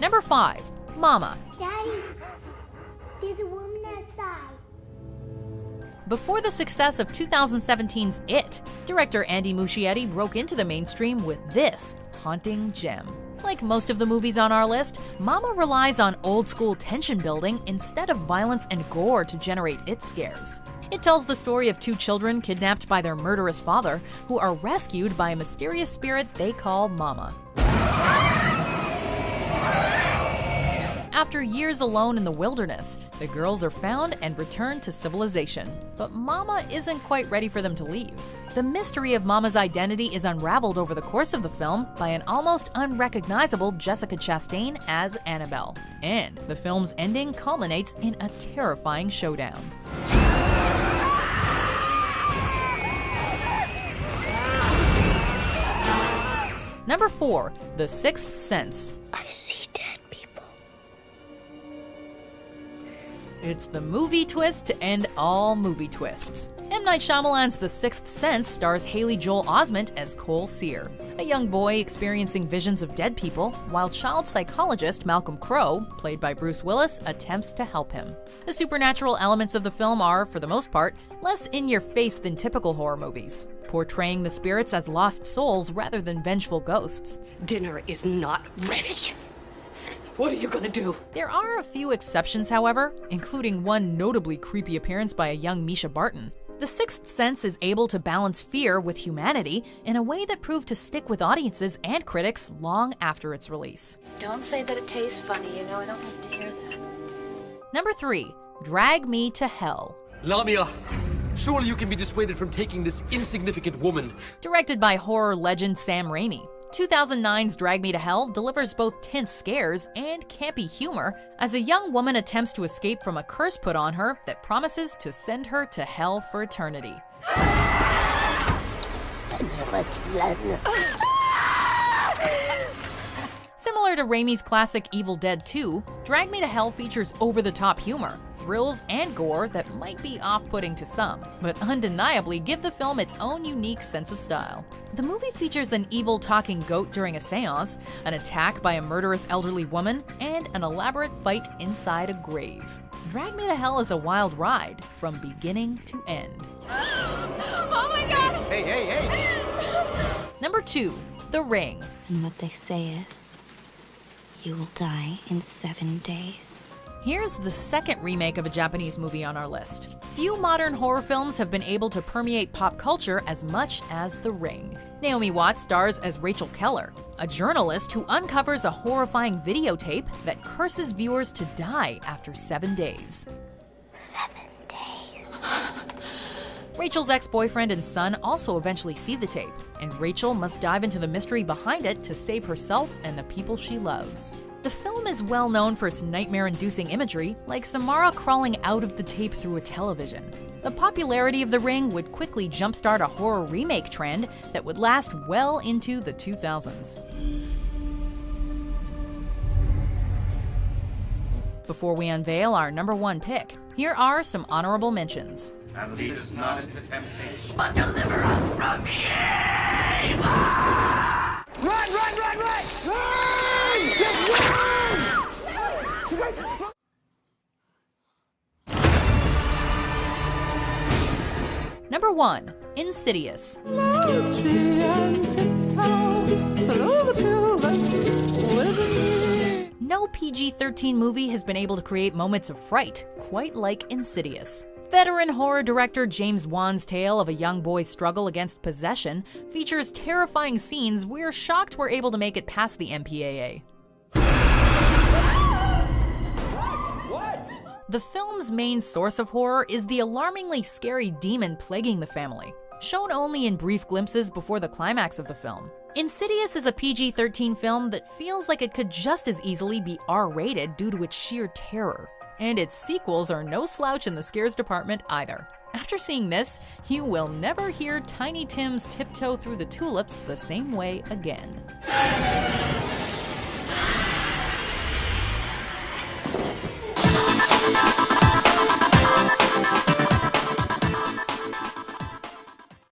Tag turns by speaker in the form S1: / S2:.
S1: Number 5. Mama.
S2: Daddy, there's a woman outside.
S1: Before the success of 2017's It, director Andy Muschietti broke into the mainstream with this haunting gem. Like most of the movies on our list, Mama relies on old-school tension building instead of violence and gore to generate its scares. It tells the story of two children kidnapped by their murderous father who are rescued by a mysterious spirit they call Mama. After years alone in the wilderness, the girls are found and returned to civilization. But Mama isn't quite ready for them to leave. The mystery of Mama's identity is unraveled over the course of the film by an almost unrecognizable Jessica Chastain as Annabelle. And the film's ending culminates in a terrifying showdown. Number 4. The Sixth Sense.
S2: I see dead people.
S1: It's the movie twist to end all movie twists. M. Night Shyamalan's The Sixth Sense stars Haley Joel Osment as Cole Sear, a young boy experiencing visions of dead people, while child psychologist Malcolm Crowe, played by Bruce Willis, attempts to help him. The supernatural elements of the film are, for the most part, less in-your-face than typical horror movies, portraying the spirits as lost souls rather than vengeful ghosts.
S3: Dinner is not ready. What are you gonna do?
S1: There are a few exceptions, however, including one notably creepy appearance by a young Misha Barton. The Sixth Sense is able to balance fear with humanity in a way that proved to stick with audiences and critics long after its release.
S4: Don't say that it tastes funny, you know, I don't like to hear that.
S1: Number 3. Drag Me to Hell.
S5: Lamia, surely you can be dissuaded from taking this insignificant woman.
S1: Directed by horror legend Sam Raimi, 2009's Drag Me to Hell delivers both tense scares and campy humor as a young woman attempts to escape from a curse put on her that promises to send her to hell for eternity. Similar to Raimi's classic Evil Dead 2, Drag Me to Hell features over-the-top humor, thrills, and gore that might be off-putting to some, but undeniably give the film its own unique sense of style. The movie features an evil talking goat during a seance, an attack by a murderous elderly woman, and an elaborate fight inside a grave. Drag Me to Hell is a wild ride from beginning to end.
S4: Oh my god!
S6: Hey, hey, hey!
S1: Number 2. The Ring.
S7: And what they say is, you will die in 7 days.
S1: Here's the second remake of a Japanese movie on our list. Few modern horror films have been able to permeate pop culture as much as The Ring. Naomi Watts stars as Rachel Keller, a journalist who uncovers a horrifying videotape that curses viewers to die after 7 days.
S2: 7 days.
S1: Rachel's ex-boyfriend and son also eventually see the tape, and Rachel must dive into the mystery behind it to save herself and the people she loves. The film is well known for its nightmare-inducing imagery, like Samara crawling out of the tape through a television. The popularity of The Ring would quickly jumpstart a horror remake trend that would last well into the 2000s. Before we unveil our number 1 pick, here are some honorable mentions.
S6: And lead us not into temptation.
S3: But deliver us from evil!
S6: Run, run, run, run! Run!
S1: Number 1. Insidious. No PG-13 movie has been able to create moments of fright quite like Insidious. Veteran horror director James Wan's tale of a young boy's struggle against possession features terrifying scenes we're shocked we're able to make it past the MPAA.
S6: What?
S1: The film's main source of horror is the alarmingly scary demon plaguing the family, shown only in brief glimpses before the climax of the film. Insidious is a PG-13 film that feels like it could just as easily be R-rated due to its sheer terror. And its sequels are no slouch in the scares department either. After seeing this, you will never hear Tiny Tim's Tiptoe Through the Tulips the same way again.